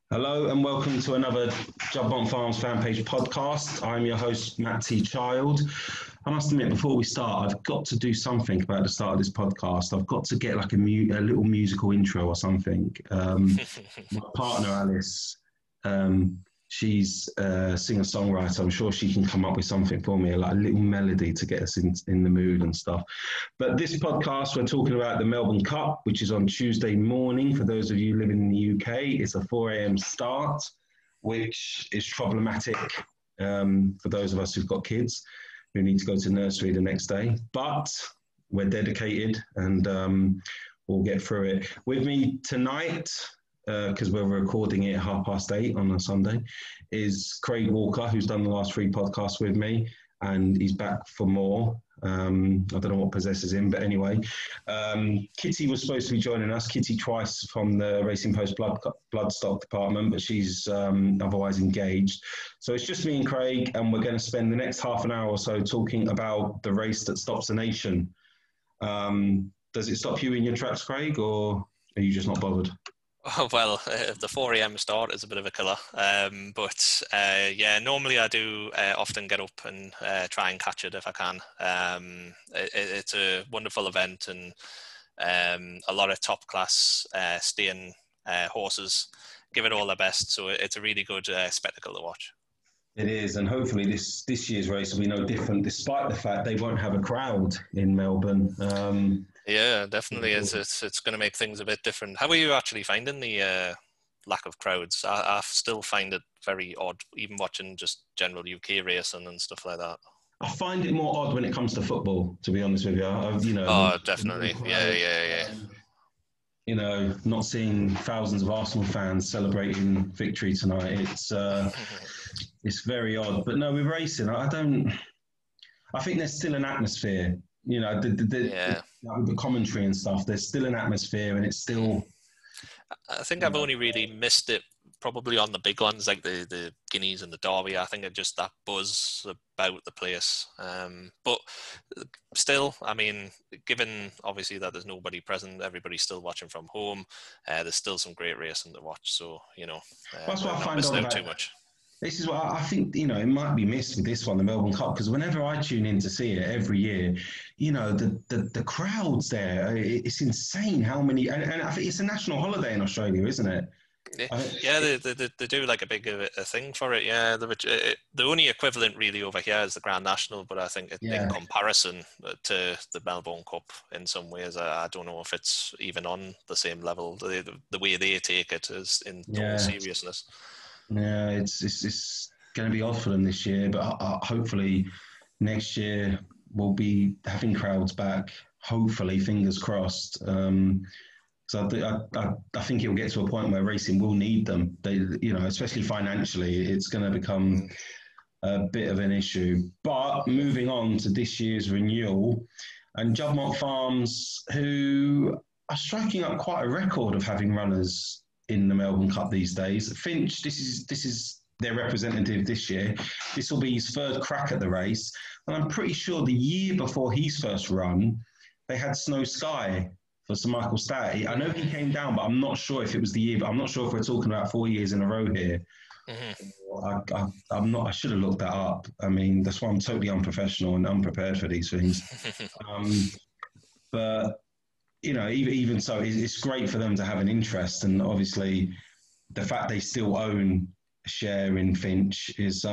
Hello and welcome to another Juddmonte Farms FanPage podcast. I'm your host, Matt T. Child. I must admit, before we start, I've got to do something about the start of this podcast. I've got to get like a little musical intro or something. My partner, Alice, she's a singer-songwriter. I'm sure she can come up with something for me, like a little melody to get us in the mood and stuff. But this podcast, we're talking about the Melbourne Cup, which is on Tuesday morning. For those of you living in the UK, it's a 4 a.m. start, which is problematic for those of us who've got kids who need to go to nursery the next day. But we're dedicated and we'll get through it. With me tonight, because we're recording it at 8:30 on a Sunday, is Craig Walker, who's done the last 3 podcasts with me, and he's back for more. I don't know what possesses him, but anyway. Kitty was supposed to be joining us, Kitty Twice from the Racing Post Bloodstock department, but she's otherwise engaged. So it's just me and Craig, and we're going to spend the next half an hour or so talking about the race that stops the nation. Does it stop you in your tracks, Craig, or are you just not bothered? Oh, well, the 4 a.m. start is a bit of a killer. Yeah, normally I do often get up and try and catch it if I can. It's a wonderful event and a lot of top class staying horses give it all their best. So it's a really good spectacle to watch. It is, and hopefully this year's race will be no different, despite the fact they won't have a crowd in Melbourne. Yeah, definitely. It's going to make things a bit different. How are you actually finding the lack of crowds? I still find it very odd, even watching just general UK racing and stuff like that. I find it more odd when it comes to football, to be honest with you. Oh, definitely. Yeah. Not seeing thousands of Arsenal fans celebrating victory tonight. It's very odd. But no, with racing, I think there's still an atmosphere. The commentary and stuff, there's still an atmosphere, and it's still... I think I've only really missed it probably on the big ones like the Guineas and the Derby. I think it's just that buzz about the place. But still, I mean, given obviously that there's nobody present, everybody's still watching from home, there's still some great racing to watch. So, that's what I find missing out out too much. This is what I think, it might be missed with this one, the Melbourne Cup, because whenever I tune in to see it every year, the crowds there, it's insane how many, and I think it's a national holiday in Australia, isn't it? Yeah, they do like a big a thing for it. Yeah, the only equivalent really over here is the Grand National, but I think in comparison to the Melbourne Cup, in some ways, I don't know if it's even on the same level. The way they take it is in total seriousness. Yeah, it's going to be odd for them this year, but hopefully next year we'll be having crowds back. Hopefully, fingers crossed. So I think it will get to a point where racing will need them. They, especially financially, it's going to become a bit of an issue. But moving on to this year's renewal, and Juddmonte Farms, who are striking up quite a record of having runners in the Melbourne Cup these days. Finch, this is their representative this year. This will be his 3rd crack at the race. And I'm pretty sure the year before his first run, they had Snow Sky for Sir Michael Stoughty. I know he came down, but I'm not sure if it was the year. But I'm not sure if we're talking about 4 years in a row here. Mm-hmm. I'm not. I should have looked that up. I mean, that's why I'm totally unprofessional and unprepared for these things. But even so, it's great for them to have an interest, and obviously, the fact they still own a share in Finch is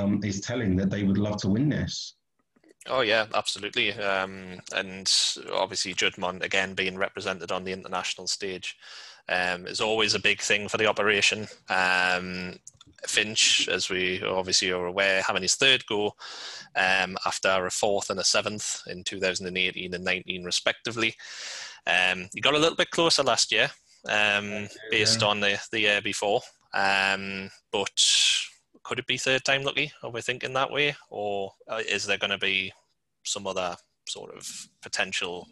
telling that they would love to win this. Oh yeah, absolutely. And obviously Juddmonte, again, being represented on the international stage, is always a big thing for the operation. Finch, as we obviously are aware, having his 3rd go after a 4th and a 7th in 2018 and 19 respectively. He got a little bit closer last year based on the year before. But could it be 3rd time lucky? Are we thinking that way? Or is there going to be some other sort of potential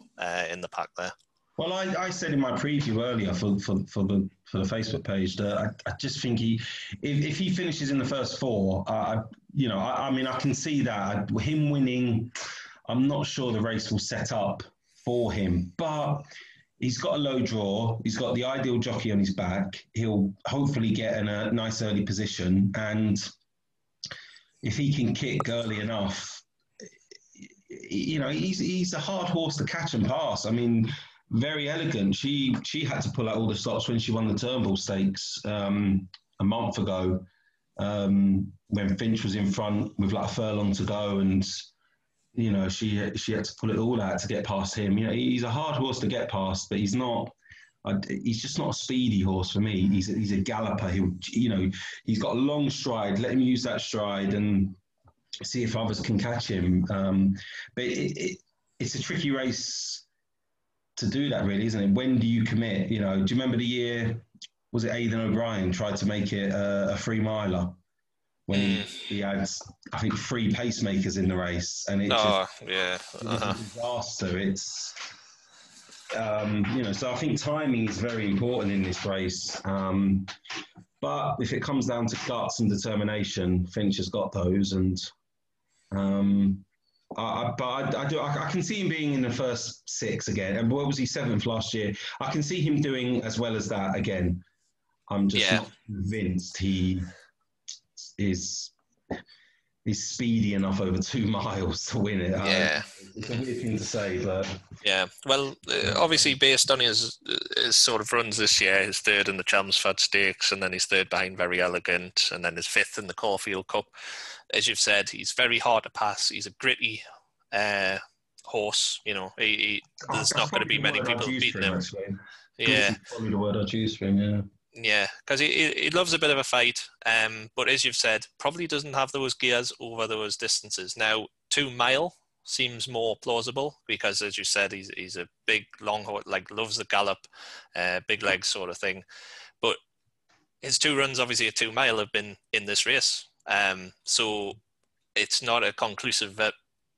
in the pack there? Well, I said in my preview earlier for the Facebook page that I just think if he finishes in the first 4, I can see that him winning. I'm not sure the race will set up for him, but he's got a low draw. He's got the ideal jockey on his back. He'll hopefully get in a nice early position. And if he can kick early enough, you know, he's a hard horse to catch and pass. I mean, very elegant. She had to pull out all the stops when she won the Turnbull Stakes a month ago, when Finch was in front with like a furlong to go, and you know she had to pull it all out to get past him. You know, he's a hard horse to get past, but he's not. He's just not a speedy horse for me. He's a galloper. He's got a long stride. Let him use that stride and see if others can catch him. But it's a tricky race to do that, really, isn't it? When do you commit? You know, do you remember the year? Was it Aidan O'Brien tried to make it a 3-miler when he had, I think, 3 pacemakers in the race, and it was a disaster. It's so I think timing is very important in this race. But if it comes down to guts and determination, Finch has got those, and I can see him being in the first 6 again. And what was he, 7th last year? I can see him doing as well as that again. I'm just not convinced he is speedy enough over 2 miles to win it. It's a weird thing to say, but well, obviously based on his sort of runs this year, his 3rd in the Chelmsford Stakes, and then his 3rd behind Very Elegant, and then his 5th in the Caulfield Cup. As you've said, he's very hard to pass. He's a gritty horse. You know, there's not going to be many people beating him. Yeah, probably the word I'd use for him. Yeah. Yeah, because he loves a bit of a fight, but as you've said, probably doesn't have those gears over those distances. Now, 2 mile seems more plausible because, as you said, he's a big, long horse, like loves the gallop, big legs sort of thing. But his 2 runs, obviously, at 2 mile have been in this race. So it's not a conclusive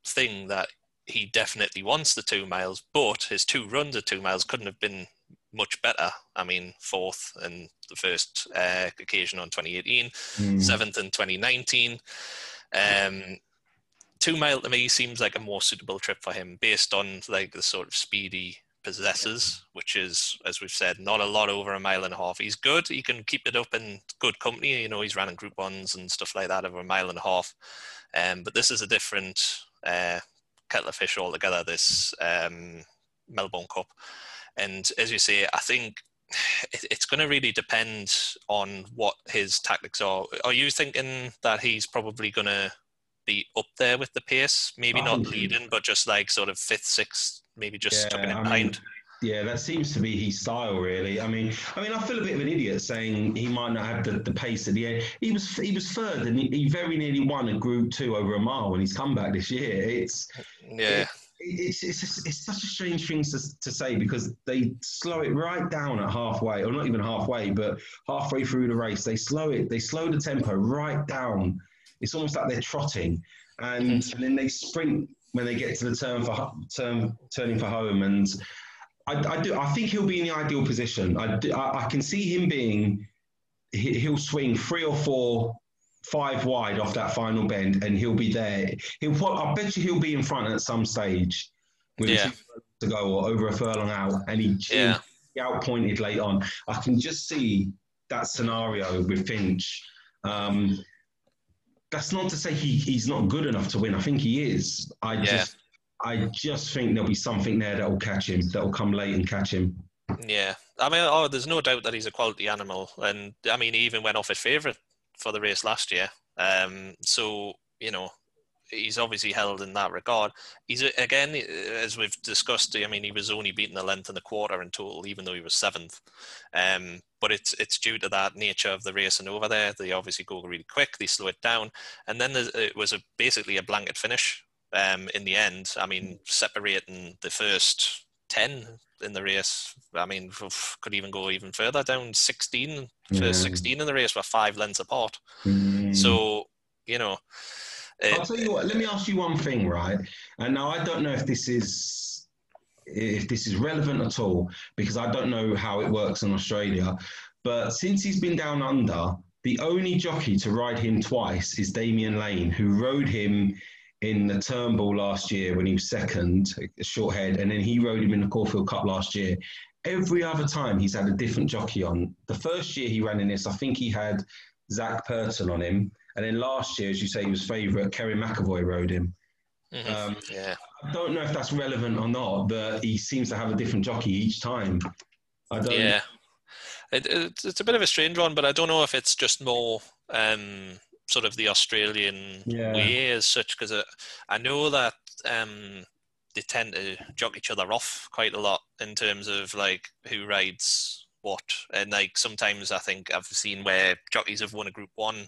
thing that he definitely wants the 2 miles, but his 2 runs at 2 miles couldn't have been much better. I mean, 4th in the first occasion on 2018, 7th in 2019. 2 mile to me seems like a more suitable trip for him based on like the sort of speedy possesses, which is, as we've said, not a lot over 1.5 miles. He's good. He can keep it up in good company. You know, he's running Group 1s and stuff like that over 1.5 miles. But this is a different kettle of fish altogether, this Melbourne Cup. And as you say, I think it's going to really depend on what his tactics are. Are you thinking that he's probably going to be up there with the pace? Maybe not leading, but just like sort of 5th, 6th, maybe just tucking it behind? Yeah, that seems to be his style, really. I mean, I feel a bit of an idiot saying he might not have the pace at the end. He was 3rd, and he very nearly won a Group 2 over 1 mile when he's come back this year. It's such a strange thing to say because they slow it right down at halfway, or not even halfway, but halfway through the race. They slow the tempo right down. It's almost like they're trotting, and then they sprint when they get to the turning for home. And I think he'll be in the ideal position. I can see him he'll swing 3 or 4, 5 wide off that final bend, and he'll be there. I bet you he'll be in front at some stage with 2 to go or over a furlong out, and he'll be outpointed late on. I can just see that scenario with Finch. That's not to say he's not good enough to win. I think he is. I just think there'll be something there that will catch him, that will come late and catch him. Yeah. I mean, there's no doubt that he's a quality animal. And, I mean, he even went off his favourite for the race last year. So, you know, he's obviously held in that regard. He's, again, as we've discussed, I mean, he was only beaten a length and a quarter in total, even though he was 7th. But it's due to that nature of the racing over there. They obviously go really quick, they slow it down. And then it was basically a blanket finish in the end. I mean, separating the first 10 in the race, I mean, could even go even further down, 16. First 16 in the race were 5 lengths apart. So, you know... I'll tell you what, let me ask you one thing, right? And now I don't know if this is relevant at all, because I don't know how it works in Australia. But since he's been down under, the only jockey to ride him twice is Damian Lane, who rode him in the Turnbull last year when he was second, a short head, and then he rode him in the Caulfield Cup last year. Every other time he's had a different jockey on. The first year he ran in this, I think he had Zach Purton on him. And then last year, as you say, he was favourite, Kerry McAvoy rode him. Yeah. I don't know if that's relevant or not, but he seems to have a different jockey each time. Yeah. It's a bit of a strange one, but I don't know if it's just more sort of the Australian way as such, because I know that they tend to jock each other off quite a lot in terms of like who rides what, and like sometimes I think I've seen where jockeys have won a Group 1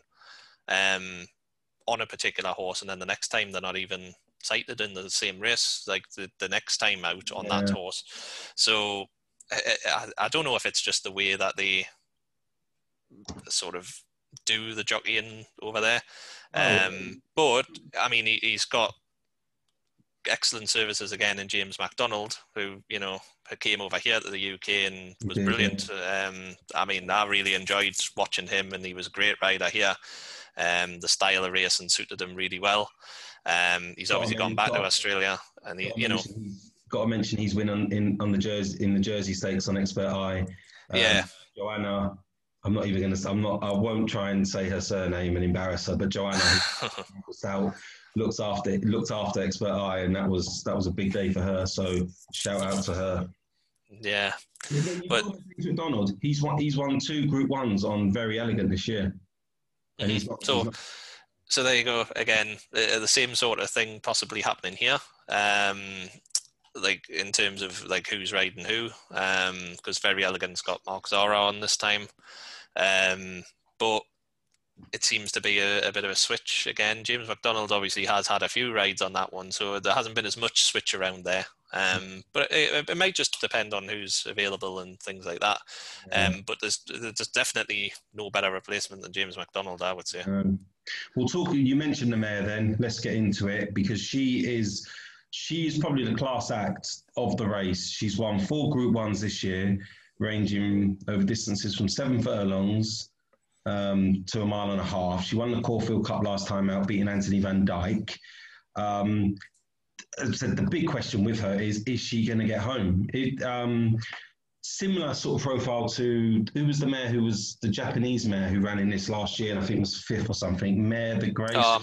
on a particular horse, and then the next time they're not even sighted in the same race, like the next time out on that horse. So I don't know if it's just the way that they sort of do the jockeying over there. But I mean, he's got excellent services again in James McDonald, who, you know, came over here to the UK and was brilliant. I mean, I really enjoyed watching him, and he was a great rider here. The style of racing suited him really well. He's obviously gone back to Australia, and got to mention he's win in the Jersey Stakes on Expert Eye. Joanna, I won't try and say her surname and embarrass her, but Joanna looked after Expert Eye, and that was a big day for her. So shout out to her. Yeah, but McDonald, he's won 2 Group 1s on Very Elegant this year, and so there you go again. The same sort of thing possibly happening here. Like in terms of like who's riding who, because Very Elegant's got Mark Zara on this time, but it seems to be a bit of a switch again. James McDonald obviously has had a few rides on that one, so there hasn't been as much switch around there. But it might just depend on who's available and things like that. But there's definitely no better replacement than James McDonald, I would say. We'll talk. You mentioned the mare, then let's get into it, because she's probably the class act of the race. She's won 4 Group 1s this year, ranging over distances from 7 furlongs to 1.5 miles. She won the Caulfield Cup last time out, beating Anthony Van Dyke. As I said, the big question with her is she going to get home? Similar sort of profile to, who was the Japanese mare who ran in this last year, and I think was 5th or something, Mare de Grace. Oh,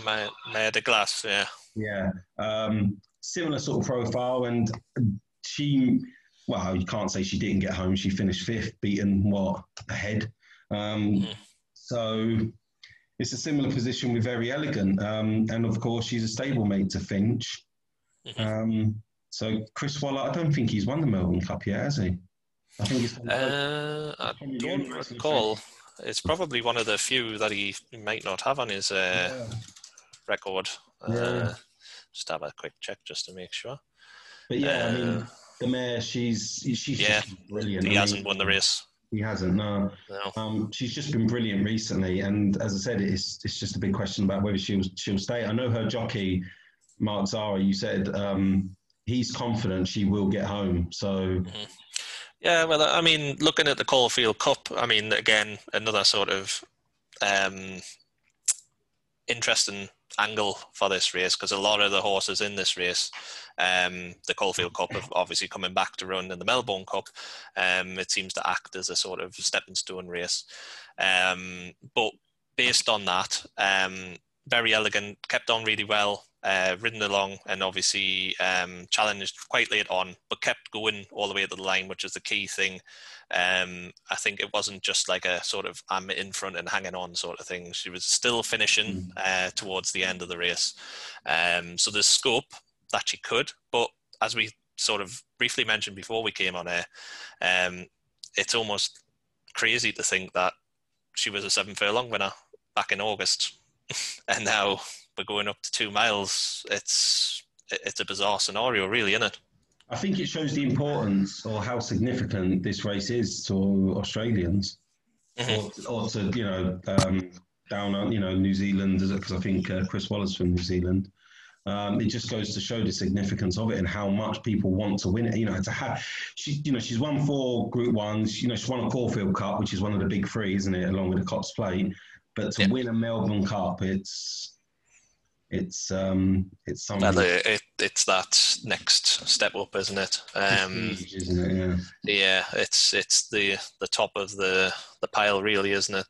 Mare de Glace, yeah. Yeah. Similar sort of profile, and you can't say she didn't get home. She finished 5th, beaten ahead. So it's a similar position with Very Elegant, and of course she's a stablemate to Finch. So Chris Waller, I don't think he's won the Melbourne Cup yet, has he? I think he's. I don't recall. It's probably one of the few that he might not have on his record. Just have a quick check just to make sure. But I mean, the mare, she's just brilliant. He hasn't won the race. He hasn't, no. She's just been brilliant recently, and as I said, it's just a big question about whether she'll stay. I know her jockey, Mark Zara, you said he's confident she will get home. So, yeah, well, I mean, looking at the Caulfield Cup, I mean, again, another sort of interesting angle for this race, because a lot of the horses in this race, the Caulfield Cup, have obviously coming back to run in the Melbourne Cup. It seems to act as a sort of stepping stone race. But based on that, Very Elegant kept on really well, ridden along, and obviously challenged quite late on, but kept going all the way to the line, which is the key thing. I think it wasn't just like a sort of I'm in front and hanging on sort of thing. She was still finishing towards the end of the race. So there's scope that she could, but as we sort of briefly mentioned before we came on air, it's almost crazy to think that she was a 7 furlong winner back in August, and now we're going up to 2 miles. It's a bizarre scenario, really, isn't it? I think it shows the importance or how significant this race is to Australians, or to down on New Zealand, because I think Chris Waller's from New Zealand. It just goes to show the significance of it and how much people want to win it. To have she's won 4 Group 1s. She's won a Caulfield Cup, which is one of the big 3, isn't it, along with the Cops Plate. But to win a Melbourne Cup, it's It's something. Well, it's that next step up, isn't it? Prestige, isn't it? Yeah, it's the top of the pile, really, isn't it?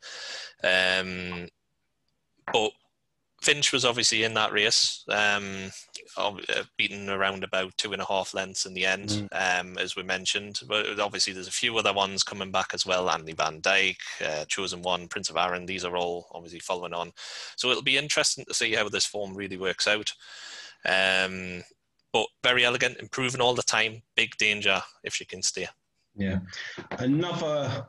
But Finch was obviously in that race, beaten around about 2.5 lengths in the end, as we mentioned. But obviously, there's a few other ones coming back as well. Anthony Van Dyke, Chosen One, Prince of Arran. These are all obviously following on. So it'll be interesting to see how this form really works out. But very elegant, improving all the time. Big danger if she can stay. Yeah. Another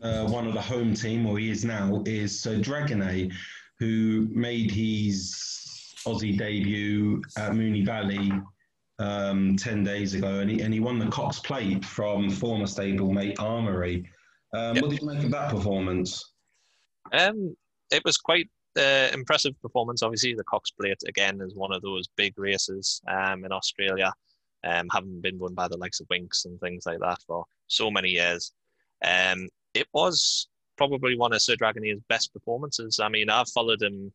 one of the home team, or he is now, is Sir Dragonet, who made his Aussie debut at Moonee Valley 10 days ago, and he won the Cox Plate from former stablemate Armory. What did you make of that performance? It was quite impressive performance. Obviously, the Cox Plate, again, is one of those big races in Australia, having been won by the likes of Winks and things like that for so many years. It was probably one of Sir Dragonet's best performances. I mean, I've followed him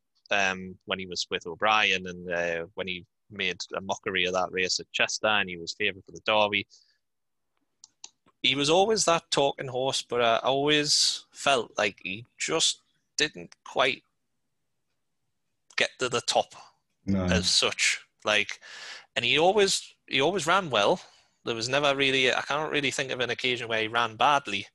when he was with O'Brien, and when he made a mockery of that race at Chester, and he was favourite for the Derby. He was always that talking horse, but I always felt like he just didn't quite get to the top as such. And he always ran well. There was never really, I can't really think of an occasion where he ran badly.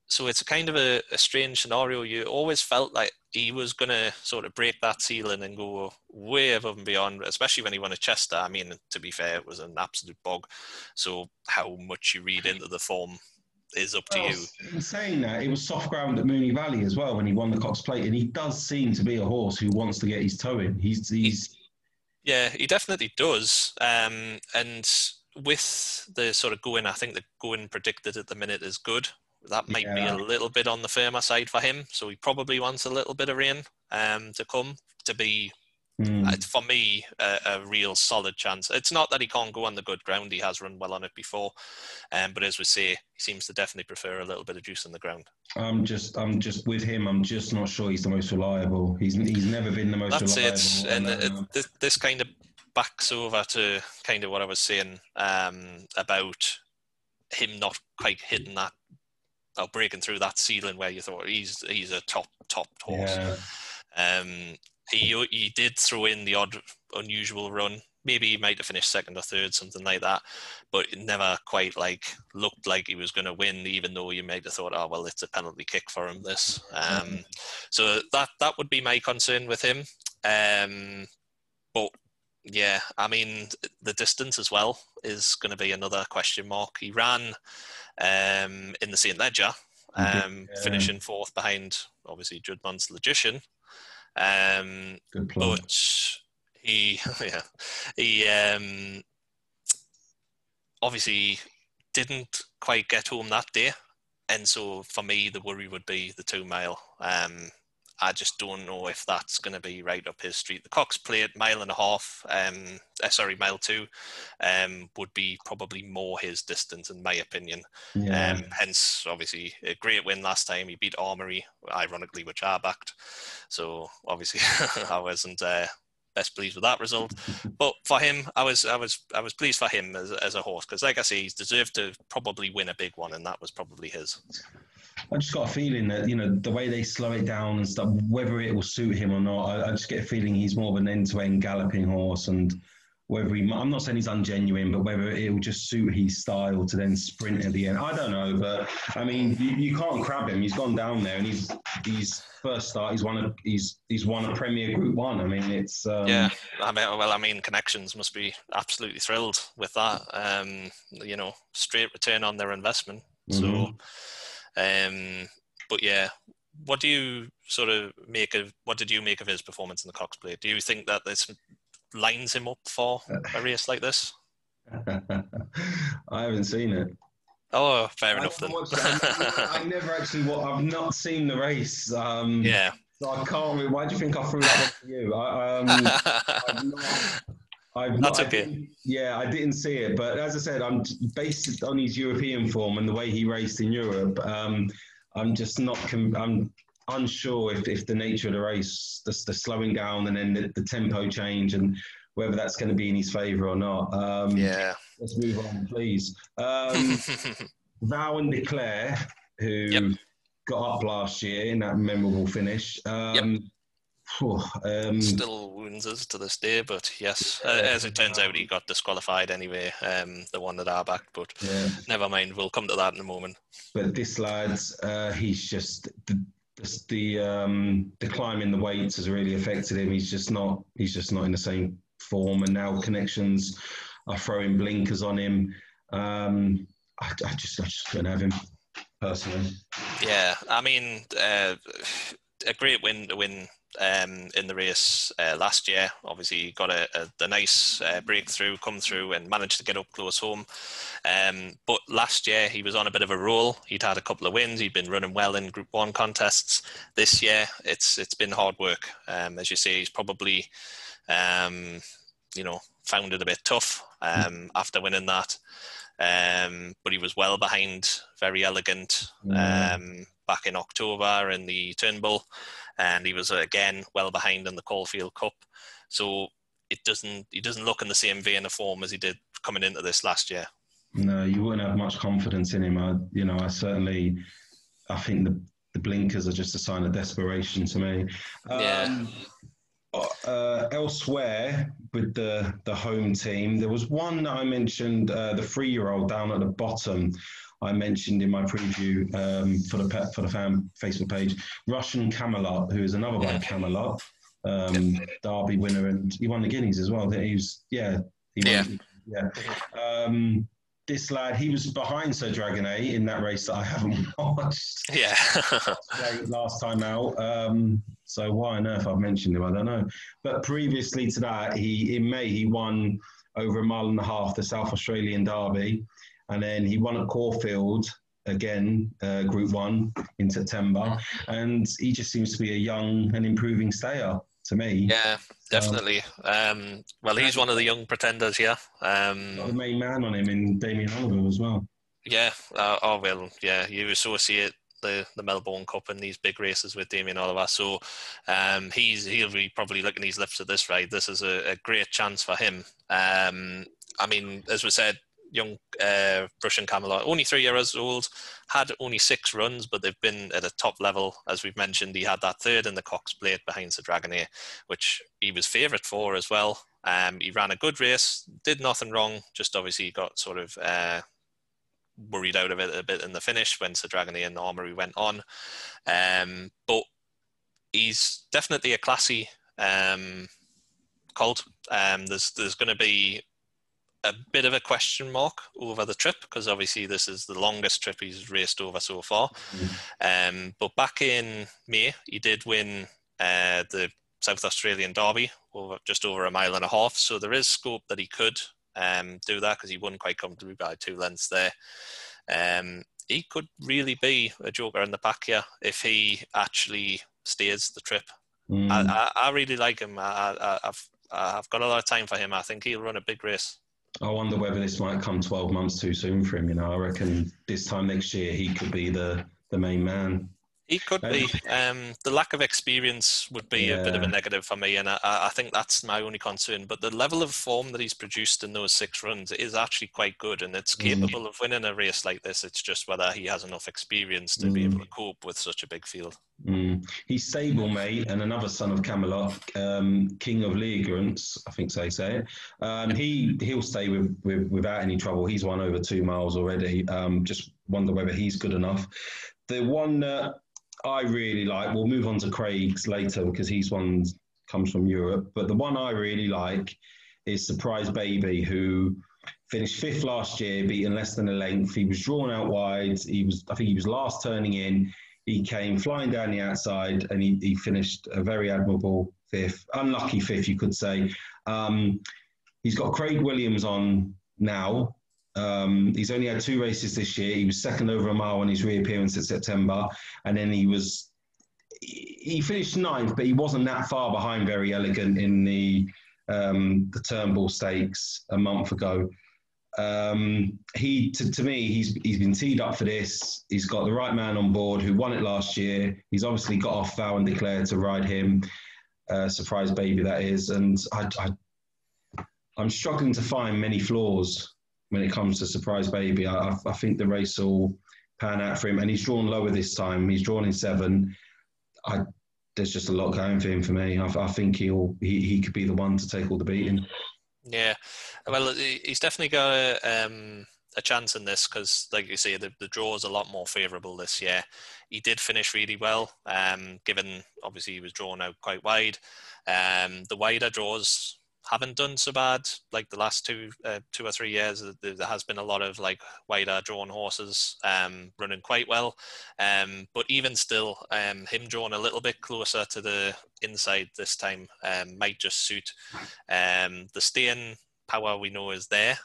So it's kind of a strange scenario. You always felt like he was going to sort of break that ceiling and go way above and beyond, especially when he won at Chester. I mean, to be fair, it was an absolute bog. So how much you read into the form is up to you. In saying that, it was soft ground at Moonee Valley as well when he won the Cox Plate, and he does seem to be a horse who wants to get his toe in. Yeah, he definitely does. And with the sort of going, I think the going predicted at the minute is good. That might be a little bit on the firmer side for him. So he probably wants a little bit of rain to come to be, for me, a real solid chance. It's not that he can't go on the good ground. He has run well on it before. But as we say, he seems to definitely prefer a little bit of juice on the ground. I'm just with him. I'm just not sure he's the most reliable. He's never been the most reliable. That's it. And this kind of backs over to kind of what I was saying about him not quite hitting that, or breaking through that ceiling where you thought he's a top horse. Yeah. He did throw in the odd unusual run. Maybe he might have finished second or third, something like that, but it never quite looked like he was going to win, even though you might have thought, oh well, it's a penalty kick for him. So that would be my concern with him. But yeah, I mean, the distance as well is going to be another question mark. He ran in the St. Ledger, finishing fourth behind, obviously, Juddmonte's Logician. But he obviously didn't quite get home that day. And so for me, the worry would be the 2 mile. I just don't know if that's going to be right up his street. The Cox Plate, 1.5 mile 2, would be probably more his distance, in my opinion. Hence, obviously, a great win last time. He beat Armory, ironically, which I backed. So, obviously, I wasn't best pleased with that result. But for him, I was pleased for him as a horse, because, like I say, he's deserved to probably win a big one, and that was probably his. I just got a feeling that, the way they slow it down and stuff, whether it will suit him or not, I just get a feeling he's more of an end-to-end galloping horse, and whether I'm not saying he's ungenuine, but whether it will just suit his style to then sprint at the end. I don't know, but I mean, you can't crab him. He's gone down there, and he's first start. He's won a Premier Group 1. I mean, it's yeah. I mean, Connections must be absolutely thrilled with that. Straight return on their investment. So. But yeah, what did you make of his performance in the Cox Plate? Do you think that this lines him up for a race like this? I haven't seen it. Oh, fair enough then. I never actually. I've not seen the race. So I can't. Why do you think I threw that one to you? That's okay. I didn't see it, but as I said, I'm based on his European form and the way he raced in Europe. I'm just not. unsure if the nature of the race, the slowing down and then the tempo change, and whether that's going to be in his favour or not. Yeah. Let's move on, please. Val and Declare, Yep. who got up last year in that memorable finish. Yep. Um, Still wounds us to this day, but yes, as it turns out, he got disqualified anyway. The one that I backed, but yeah. never mind. We'll come to that in a moment. But this lad, he's just the climb in the weights has really affected him. He's just not in the same form, and now connections are throwing blinkers on him. I just couldn't have him personally. Yeah, I mean, a great win to win in the race last year. Obviously, he got a nice breakthrough, come through and managed to get up close home. But last year, he was on a bit of a roll. He'd had a couple of wins. He'd been running well in Group 1 contests. This year, it's been hard work. As you say, he's probably, found it a bit tough after winning that. But he was well behind Very Elegant back in October in the Turnbull, and he was again well behind in the Caulfield Cup. So he doesn't look in the same vein of form as he did coming into this last year. No, you wouldn't have much confidence in him. I think the blinkers are just a sign of desperation to me. Yeah. Elsewhere with the home team, there was one that I mentioned, the 3-year-old down at the bottom. I mentioned in my preview for the fan Facebook page, Russian Camelot, who is another by Camelot, Derby winner, and he won the Guineas as well. This lad, he was behind Sir Dragonet in that race that I haven't watched. Yeah. last time out. So why on earth I've mentioned him, I don't know. But previously to that, in May, he won over 1.5 miles the South Australian Derby. And then he won at Caulfield again, Group 1 in September. And he just seems to be a young and improving stayer to me. Yeah, definitely. Well, he's one of the young pretenders, yeah. Got the main man on him in Damien Oliver as well. Yeah, you associate the Melbourne Cup and these big races with Damien Oliver. So he'll be probably licking his lips at this ride. This is a great chance for him. I mean, as we said, young Russian Camelot, only 3 years old, had only 6 runs, but they've been at a top level. As we've mentioned, he had that third in the Cox Plate behind Sir Dragonet, which he was favourite for as well. He ran a good race, did nothing wrong, just obviously got sort of worried out of it a bit in the finish when Sir Dragonet and Armory went on. But he's definitely a classy colt. There's going to be a bit of a question mark over the trip, because obviously this is the longest trip he's raced over so far. But back in May, he did win the South Australian Derby, just over 1.5 miles. So there is scope that he could do that, because he won quite comfortably by 2 lengths there. He could really be a joker in the pack here if he actually stays the trip. I really like him. I've got a lot of time for him. I think he'll run a big race. I wonder whether this might come 12 months too soon for him. I reckon this time next year he could be the main man. He could be. The lack of experience would be a bit of a negative for me, and I think that's my only concern. But the level of form that he's produced in those 6 runs is actually quite good, and it's capable of winning a race like this. It's just whether he has enough experience to be able to cope with such a big field. He's stablemate and another son of Camelot, King of Leogrance, I think so they say it. He'll stay without any trouble. He's won over 2 miles already. Just wonder whether he's good enough. The one that I really like, we'll move on to Craig's later because comes from Europe, but the one I really like is Surprise Baby, who finished 5th last year, beaten less than a length. He was drawn out wide. I think he was last turning in. He came flying down the outside, and he finished a very admirable 5th. Unlucky 5th, you could say. He's got Craig Williams on now. He's only had 2 races this year. He was second over 1 mile on his reappearance at September, and then he finished 9th, but he wasn't that far behind Very Elegant in the Turnbull Stakes a month ago. to me, he's been teed up for this. He's got the right man on board who won it last year. He's obviously got off Vow and Declare to ride him. Surprise Baby, that is. And I'm struggling to find many flaws when it comes to Surprise Baby. I think the race will pan out for him. And he's drawn lower this time. He's drawn in 7. There's just a lot going for him for me. I think he could be the one to take all the beating. Yeah, well, he's definitely got a chance in this because, like you say, the draw is a lot more favourable this year. He did finish really well, given obviously he was drawn out quite wide. The wider draws haven't done so bad. Like the last 2 or 3 years, there has been a lot of like wider drawn horses running quite well. But even still, him drawn a little bit closer to the inside this time might just suit. The staying power we know is there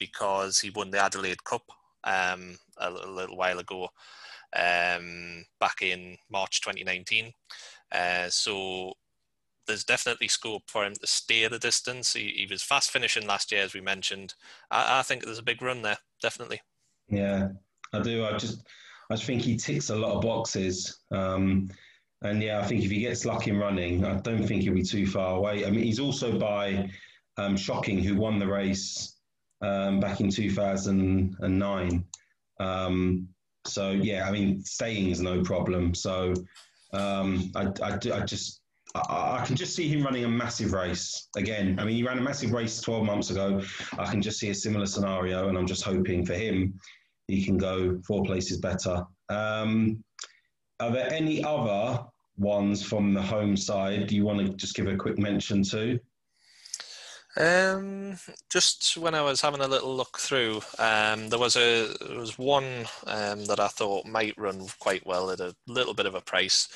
because he won the Adelaide Cup a little while ago, back in March 2019. So there's definitely scope for him to stay the distance. He was fast finishing last year, as we mentioned. I think there's a big run there, definitely. Yeah, I do. I just think he ticks a lot of boxes. And yeah, I think if he gets lucky in running, I don't think he'll be too far away. I mean, he's also by Shocking, who won the race back in 2009. So yeah, I mean, staying is no problem. So I can just see him running a massive race again. I mean, he ran a massive race 12 months ago. I can just see a similar scenario, and I'm just hoping for him he can go 4 places better. Are there any other ones from the home side you want to just give a quick mention to? Just when I was having a little look through, there was one that I thought might run quite well at a little bit of a price,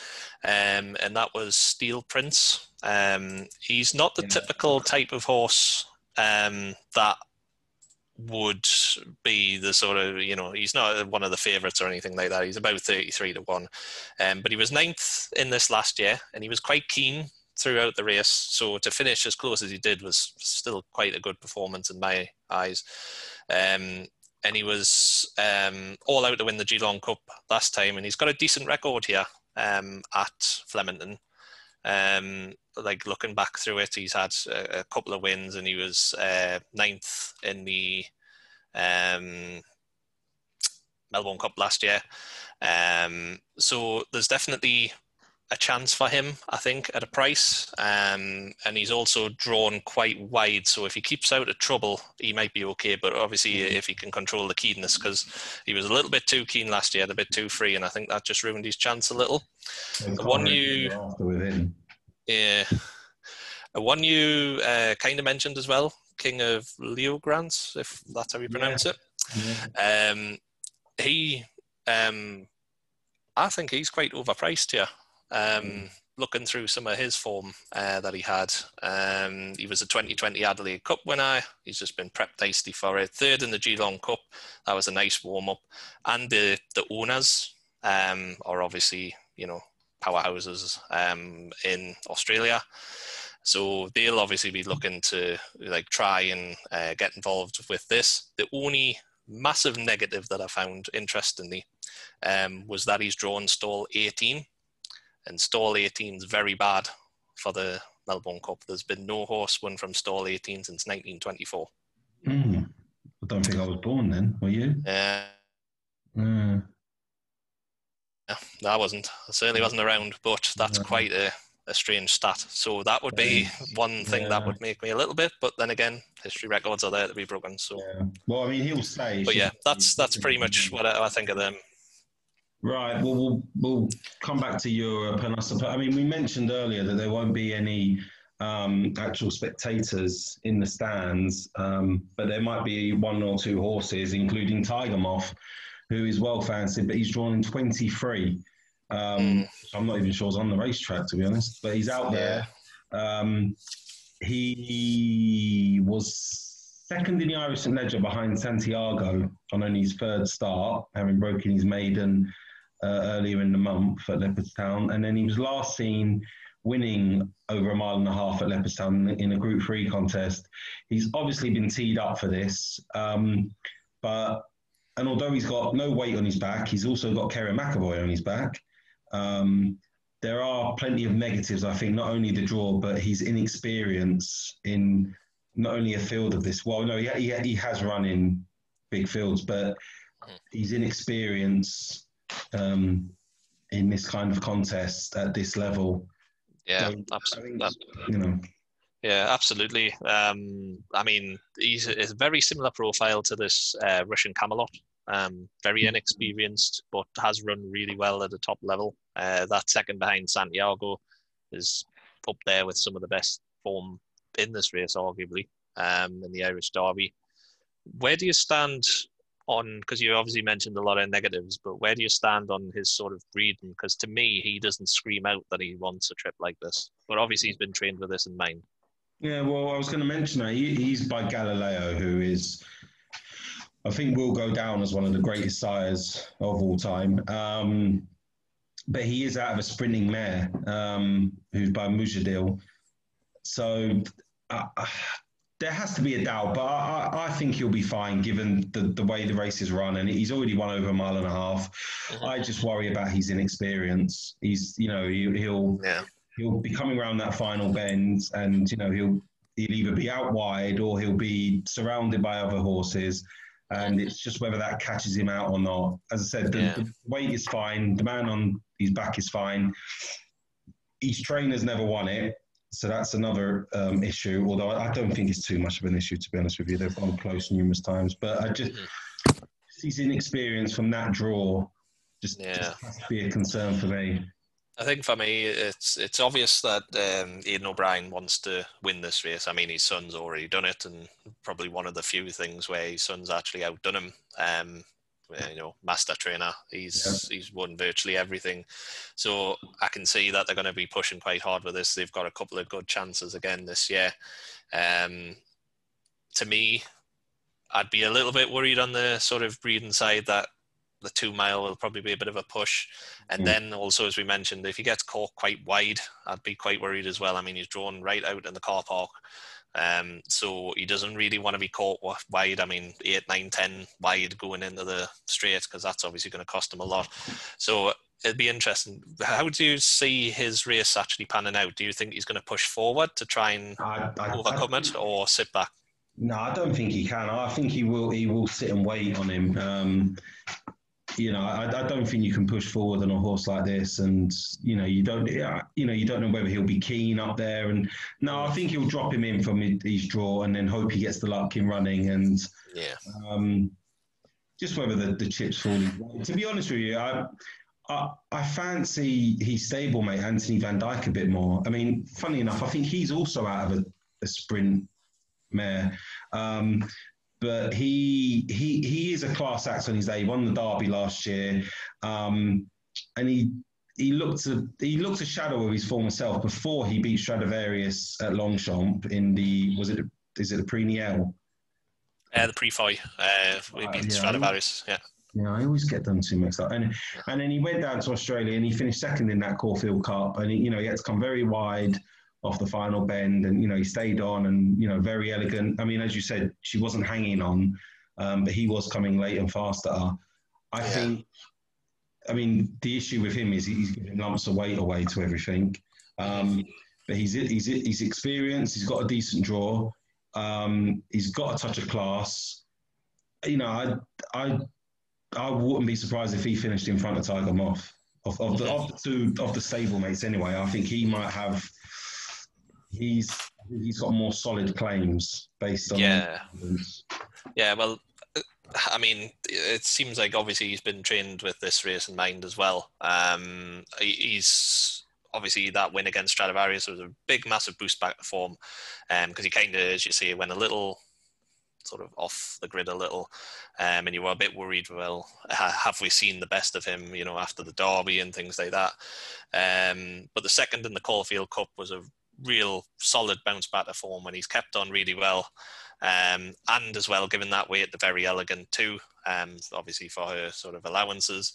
and that was Steel Prince. He's not the typical type of horse that would be the sort of, he's not one of the favourites or anything like that. He's about 33 to 1, but he was 9th in this last year, and he was quite keen throughout the race, so to finish as close as he did was still quite a good performance in my eyes. And he was all out to win the Geelong Cup last time, and he's got a decent record here at Flemington. Like looking back through it, he's had a couple of wins, and he was 9th in the Melbourne Cup last year. So there's definitely a chance for him, I think, at a price. And he's also drawn quite wide, so if he keeps out of trouble, he might be okay. But obviously, if he can control the keenness, because he was a little bit too keen last year, a bit too free, and I think that just ruined his chance a little. The one you kind of mentioned as well, King of Leo Grants, if that's how you pronounce it. Yeah. I think he's quite overpriced here. Looking through some of his form that he had, he was a 2020 Adelaide Cup winner. He's just been prepped nicely for it. 3rd in the Geelong Cup. That was a nice warm-up. And the owners are obviously, powerhouses in Australia. So they'll obviously be looking to try and get involved with this. The only massive negative that I found, interestingly, was that he's drawn stall 18. And stall 18 is very bad for the Melbourne Cup. There's been no horse won from stall 18 since 1924. I don't think I was born then. Were you? Yeah, I wasn't. I certainly wasn't around, but that's quite a strange stat. So that would be one thing that would make me a little bit, but then again, history records are there to be broken. So, well, I mean, he'll stay. But yeah, that's pretty much what I think of them. Right. Well, we'll come back to Europe, and I mean, we mentioned earlier that there won't be any actual spectators in the stands, but there might be 1 or 2 horses, including Tiger Moth, who is well fancied, but he's drawn in 23. I'm not even sure he's on the racetrack, to be honest, but he's out there. He was 2nd in the Irish St. Ledger behind Santiago on only his 3rd start, having broken his maiden earlier in the month at Leopardstown. And then he was last seen winning over a mile and a half at Leopardstown in a Group 3 contest. He's obviously been teed up for this, and although he's got no weight on his back, he's also got Kerry McAvoy on his back. There are plenty of negatives, I think, not only the draw, but his inexperience in not only a field of this. Well, no, he has run in big fields, but his inexperience in this kind of contest at this level. Yeah, So, absolutely. Yeah, absolutely. I mean, he's a very similar profile to this Russian Camelot. Very inexperienced, but has run really well at the top level. That second behind Santiago is up there with some of the best form in this race, arguably, in the Irish Derby. Where do you stand on, because you obviously mentioned a lot of negatives, but where do you stand on his sort of breeding? Because to me, he doesn't scream out that he wants a trip like this. But obviously, he's been trained with this in mind. Yeah, well, I was going to mention that he's by Galileo, who is, I think, will go down as one of the greatest sires of all time. But he is out of a sprinting mare, who's by Mujadil. So there has to be a doubt, but I think he'll be fine given the way the race is run, and he's already won over a mile and a half. Mm-hmm. I just worry about his inexperience. He'll be coming around that final bend, and he'll either be out wide or he'll be surrounded by other horses, and it's just whether that catches him out or not. As I said, the weight is fine, the man on his back is fine. His trainer's never won it, so that's another issue, although I don't think it's too much of an issue, to be honest with you. They've gone close numerous times, but his inexperience from that draw just has to be a concern for me. I think for me, it's obvious that Aidan O'Brien wants to win this race. I mean, his son's already done it, and probably one of the few things where his son's actually outdone him. Master trainer, he's won virtually everything. So I can see that they're going to be pushing quite hard with this. They've got a couple of good chances again this year. To me, I'd be a little bit worried on the sort of breeding side that the 2 mile will probably be a bit of a push. And then also, as we mentioned, if he gets caught quite wide, I'd be quite worried as well. I mean, he's drawn right out in the car park. So he doesn't really want to be caught wide. I mean, 8, 9, 10 wide going into the straight, because that's obviously going to cost him a lot. So it'd be interesting. How do you see his race actually panning out? Do you think he's going to push forward to try and overcome it, or sit back? No, I don't think he can. I think he will sit and wait on him. I don't think you can push forward on a horse like this, and you don't know whether he'll be keen up there. And no, I think he'll drop him in from his draw, and then hope he gets the luck in running. And just whether the chips fall. To be honest with you, I fancy his stablemate Anthony Van Dyke a bit more. I mean, funny enough, I think he's also out of a sprint mare. But he is a class act on his day. He won the Derby last year, and he looked a shadow of his former self before he beat Stradivarius at Longchamp in the the Prix Niel? The Prix Foy. We beat Stradivarius. Yeah, I always get them too mixed up. And then he went down to Australia and he finished second in that Caulfield Cup, and he had to come very wide off the final bend, and he stayed on, and very elegant. I mean, as you said, she wasn't hanging on, but he was coming late and fast at her. I think, I mean, the issue with him is he's giving lumps of weight away to everything. But he's experienced. He's got a decent draw. He's got a touch of class. I wouldn't be surprised if he finished in front of Tiger Moth of the two of the stablemates. Anyway, I think he might have. He's got more solid claims based on. Yeah. Well, I mean, it seems like obviously he's been trained with this race in mind as well. He's obviously that win against Stradivarius was a big, massive boost back to form, because he kind of, as you say, went a little sort of off the grid a little, and you were a bit worried, well, have we seen the best of him, after the Derby and things like that. But the second in the Caulfield Cup was a real solid bounce back to form, and he's kept on really well. And as well, given that weight, the very elegant too, obviously for her sort of allowances.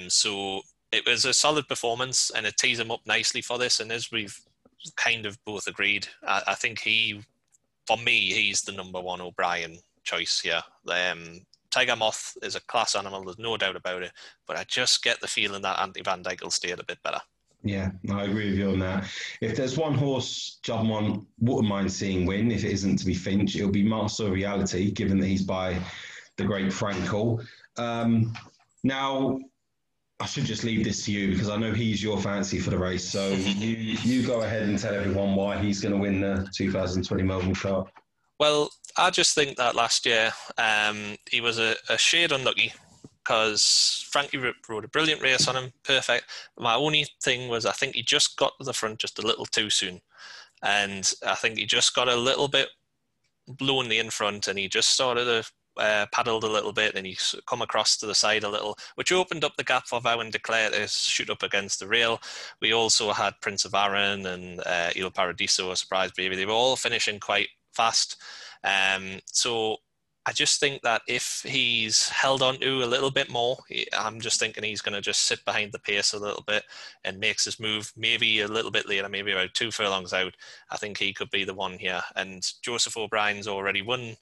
So it was a solid performance, and it tees him up nicely for this. And as we've kind of both agreed, I think for me, he's the number one O'Brien choice here. Tiger Moth is a class animal, there's no doubt about it, but I just get the feeling that Anthony Van Dyke will stay a bit better. Yeah, I agree with you on that. If there's one horse Juddmonte wouldn't mind seeing win, if it isn't to be Finch, it'll be Master of Reality, given that he's by the great Frankel. Now, I should just leave this to you because I know he's your fancy for the race. So you go ahead and tell everyone why he's going to win the 2020 Melbourne Cup. Well, I just think that last year he was a shade unlucky because Frankie rode a brilliant race on him, perfect. My only thing was I think he just got to the front just a little too soon. And I think he just got a little bit lonely in front and he just started to paddled a little bit and he come across to the side a little, which opened up the gap for Vow and Declare to shoot up against the rail. We also had Prince of Arran and Il Paradiso, a surprise baby. They were all finishing quite fast. So I just think that if he's held on to a little bit more, I'm just thinking he's going to just sit behind the pace a little bit and makes his move maybe a little bit later, maybe about 2 furlongs out. I think he could be the one here. And Joseph O'Brien's already won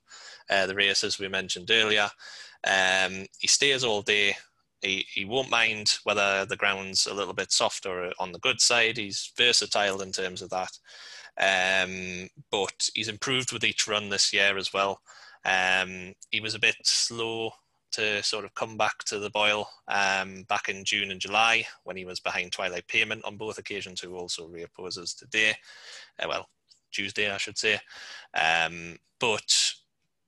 the race, as we mentioned earlier. He stays all day. He won't mind whether the ground's a little bit soft or on the good side. He's versatile in terms of that. But he's improved with each run this year as well. He was a bit slow to sort of come back to the boil back in June and July when he was behind Twilight Payment on both occasions, who also reopposes today. Tuesday, I should say. But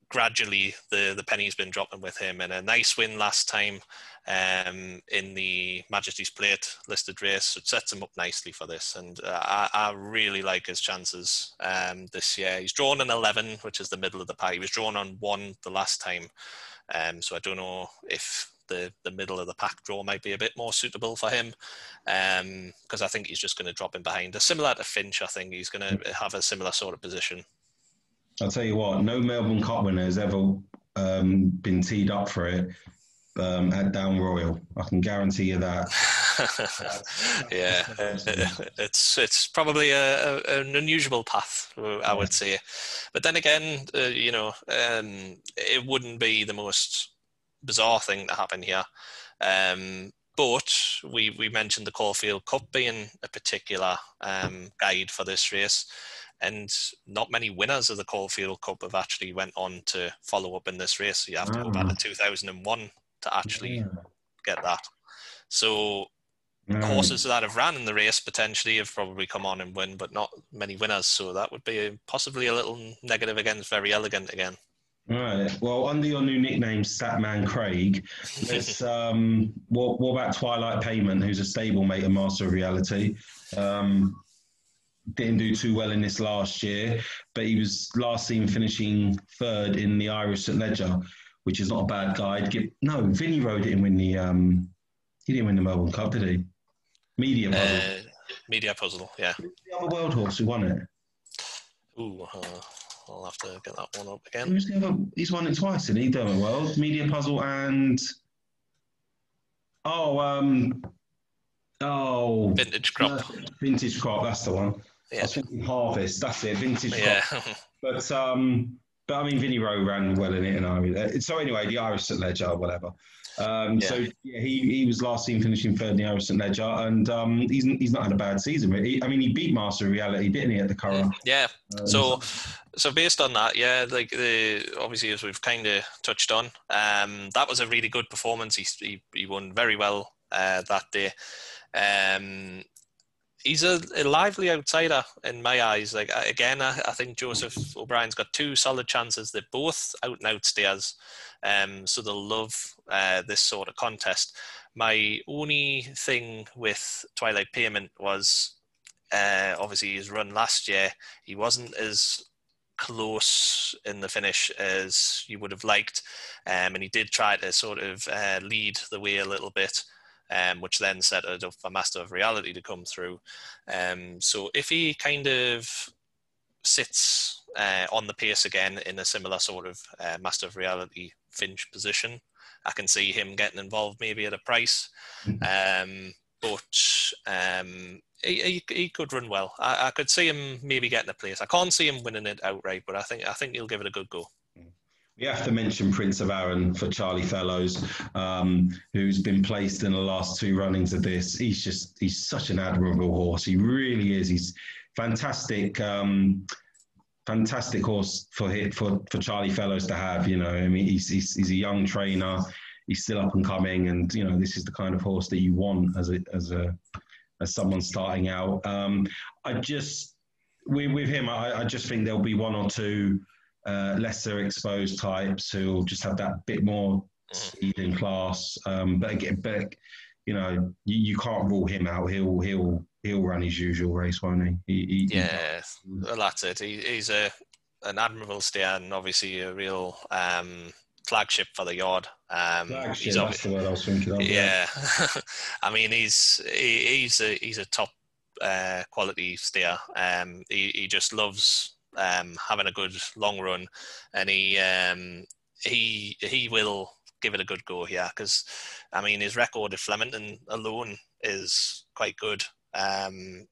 gradually the penny's been dropping with him, and a nice win last time in the Majesty's Plate listed race. It sets him up nicely for this, and I really like his chances this year. He's drawn an 11, which is the middle of the pack. He was drawn on 1 the last time, so I don't know if the middle of the pack draw might be a bit more suitable for him, because I think he's just going to drop in behind. Similar to Finch, I think he's going to have a similar sort of position. I'll tell you what, no Melbourne Cup winner has ever been teed up for it at Down Royal. I can guarantee you that. Yeah, it's probably an unusual path, I would say. But then again, it wouldn't be the most bizarre thing to happen here. But we mentioned the Caulfield Cup being a particular guide for this race. And not many winners of the Caulfield Cup have actually went on to follow up in this race. You have to go back to 2001 to actually get that. So horses that have ran in the race potentially have probably come on and win, but not many winners. So that would be possibly a little negative against Very Elegant again. Right. Well, under your new nickname, Statman Craig, let's, what about Twilight Payment, who's a stablemate of Master of Reality? Didn't do too well in this last year, but he was last seen finishing 3rd in the Irish St Ledger, which is not a bad guide. Vinnie Rowe didn't win the he didn't win the Melbourne Cup, did he? Media Puzzle. Media Puzzle, yeah. Who's the other world horse who won it? Ooh, I'll have to get that one up again. Who's the other? He's won it twice, and he Dermot World, Media Puzzle, and Vintage Crop. Vintage Crop, that's the one. Yeah. I was thinking Harvest, that's it, Vintage Crop. Yeah. But I mean, Vinnie Rowe ran well in it, and so anyway, the Irish St Ledger, whatever. So yeah, he was last seen finishing 3rd in the Irish St Ledger, and he's not had a bad season. He beat Master of Reality, didn't he, at the Curragh? Yeah. So based on that, yeah, like obviously as we've kind of touched on, that was a really good performance. He won very well that day. He's a lively outsider in my eyes. Like again, I think Joseph O'Brien's got 2 solid chances. They're both out and out stayers, so they'll love this sort of contest. My only thing with Twilight Payment was obviously his run last year. He wasn't as close in the finish as you would have liked, and he did try to sort of lead the way a little bit. Which then set it up for Master of Reality to come through. So if he kind of sits on the pace again in a similar sort of Master of Reality Finch position, I can see him getting involved maybe at a price. but he could run well. I could see him maybe getting a place. I can't see him winning it outright, but I think he'll give it a good go. We have to mention Prince of Arran for Charlie Fellows, who's been placed in the last 2 runnings of this. He's such an admirable horse. He really is. He's fantastic. Fantastic horse for Charlie Fellows to have. You know, I mean, he's a young trainer. He's still up and coming, and you know, this is the kind of horse that you want as someone starting out. With him, I just think there'll be 1 or 2 lesser exposed types who'll just have that bit more speed and class. But you know, you can't rule him out. He'll run his usual race, won't he? Well, that's it. He's an admirable steer, and obviously a real flagship for the yard. Flagship, that's the word I was thinking of. Yeah. I mean, he's a top quality steer. He just loves having a good long run, and he will give it a good go here, because I mean, his record at Flemington alone is quite good. And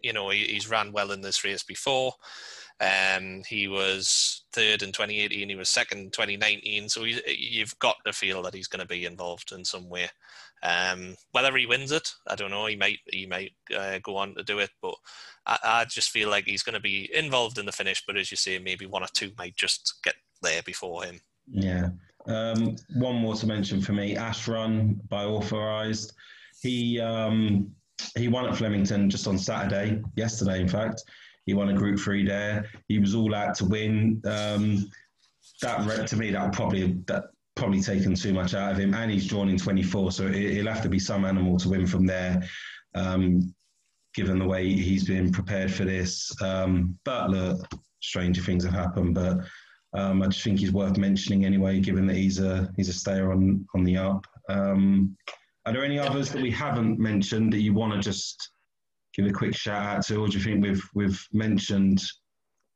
you know, he's ran well in this race before. He was 3rd in 2018. He was 2nd in 2019. So you've got to feel that he's going to be involved in some way. Whether he wins it, I don't know. He might go on to do it, but I just feel like he's going to be involved in the finish. But as you say, maybe 1 or 2 might just get there before him. Yeah. 1 more to mention for me: Ash Run by Authorized. He won at Flemington just on yesterday, in fact. He won a Group 3 there. He was all out to win. To me, that probably taken too much out of him. And he's drawn in 24, so it'll have to be some animal to win from there, given the way he's been prepared for this. But look, stranger things have happened. But I just think he's worth mentioning anyway, given that he's a stayer on the up. Are there any others that we haven't mentioned that you want to just give a quick shout out to, or do you think we've mentioned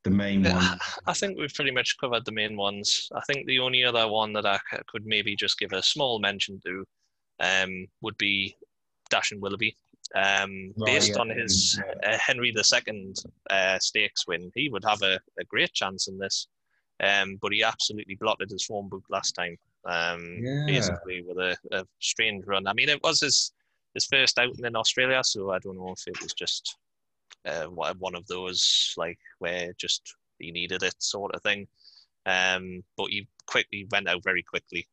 the main one? I think we've pretty much covered the main ones. I think the only other one that I could maybe just give a small mention to would be Dash and Willoughby. Based on his Henry II stakes win, he would have a great chance in this. But he absolutely blotted his form book last time. Basically with a strange run. I mean, it was his first outing in Australia, so I don't know if it was just one of those like where just he needed it sort of thing. But he went out very quickly.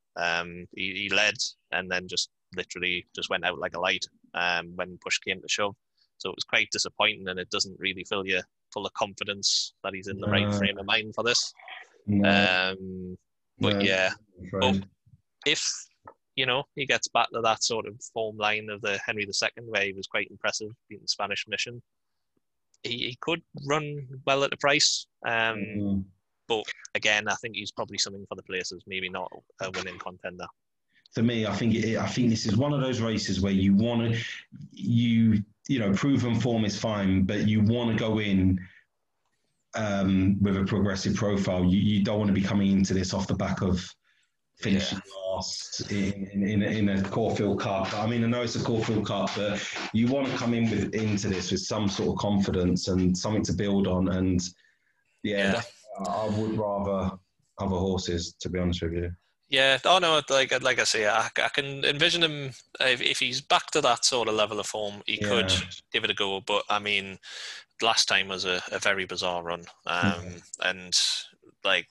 He led and then just literally just went out like a light when push came to shove. So it was quite disappointing, and it doesn't really fill you full of confidence that he's in the right frame of mind for this. But if you know, he gets back to that sort of form line of the Henry II, where he was quite impressive, beating the Spanish Mission, he could run well at the price. But again, I think he's probably something for the places, maybe not a winning contender. To me, I think this is one of those races where you want to, you know, proven form is fine, but you want to go in with a progressive profile. You don't want to be coming into this off the back of finishing last in a Caulfield Cup. I mean, I know it's a Caulfield Cup, but you want to come into this with some sort of confidence and something to build on. And I would rather other horses, to be honest with you. Yeah, oh no, like I say, I can envision him, if he's back to that sort of level of form, he could give it a go. But I mean, last time was a very bizarre run. And like,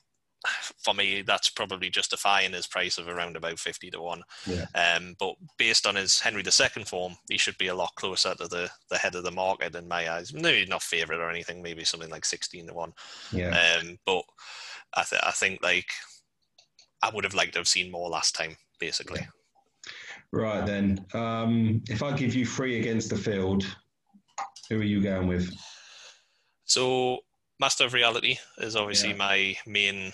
for me, that's probably justifying his price of around about 50 to 1. But based on his Henry II form, he should be a lot closer to the head of the market in my eyes. Maybe not favourite or anything, maybe something like 16 to 1. But I think like I would have liked to have seen more last time, basically. Right then, if I give you 3 against the field, who are you going with? So Master of Reality is obviously my main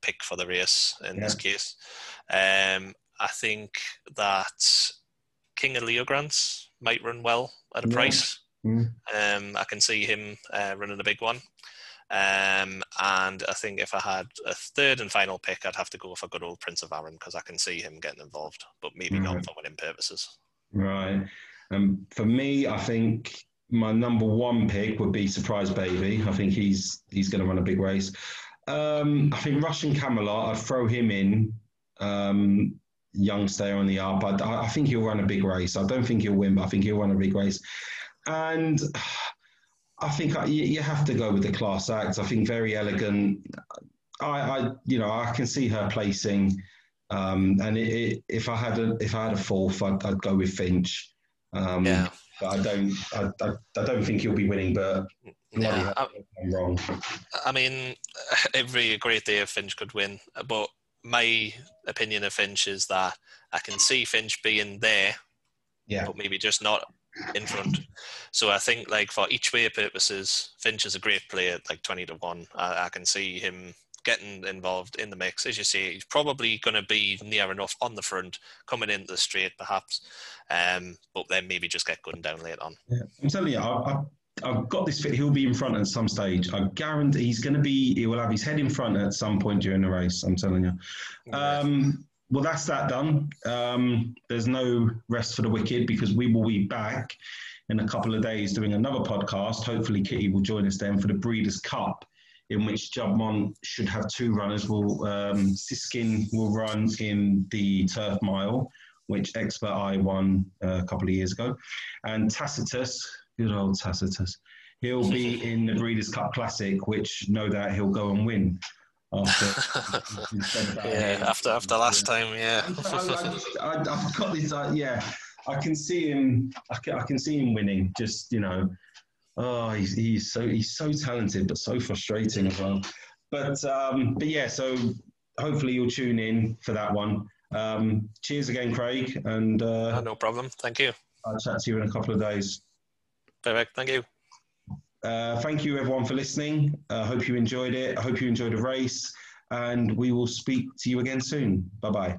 pick for the race in this case. I think that King of Leogrance might run well at a price. I can see him running a big one. And I think if I had a third and final pick, I'd have to go for good old Prince of Arran, because I can see him getting involved, but maybe not for winning purposes. Right. For me, I think my number one pick would be Surprise Baby. I think he's going to run a big race. I think Russian Camelot, I'd throw him in. Young stayer on the up. I think he'll run a big race. I don't think he'll win, but I think he'll run a big race. And I think you have to go with the class act. I think Very Elegant. I can see her placing. And if I had a fourth, I'd go with Finch. Yeah. But I don't think he'll be winning. But Yeah, I'm wrong. I mean, every great day of Finch could win, but my opinion of Finch is that I can see Finch being there, but maybe just not in front. So I think, like, for each way purposes, Finch is a great player, like 20-1. I can see him getting involved in the mix. As you say, he's probably going to be near enough on the front, coming into the straight perhaps, but then maybe just get good and down late on. Yeah. I'm telling you, I've got this fit. He'll be in front at some stage. I guarantee he will have his head in front at some point during the race. I'm telling you. Yeah. Well, that's that done. There's no rest for the wicked because we will be back in a couple of days doing another podcast. Hopefully, Kitty will join us then for the Breeders' Cup, in which Juddmonte should have two runners. Siskin will run in the Turf Mile, which Expert Eye won a couple of years ago, and Tacitus. Good old Tacitus. He'll be in the Breeders' Cup Classic, which no doubt he'll go and win. After last time, yeah. I've got this. I can see him. I can see him winning. Just he's so talented, but so frustrating as well. But yeah. So hopefully you'll tune in for that one. Cheers again, Craig, and no problem. Thank you. I'll chat to you in a couple of days. Perfect. Thank you. Thank you, everyone, for listening. I hope you enjoyed it. I hope you enjoyed the race. And we will speak to you again soon. Bye-bye.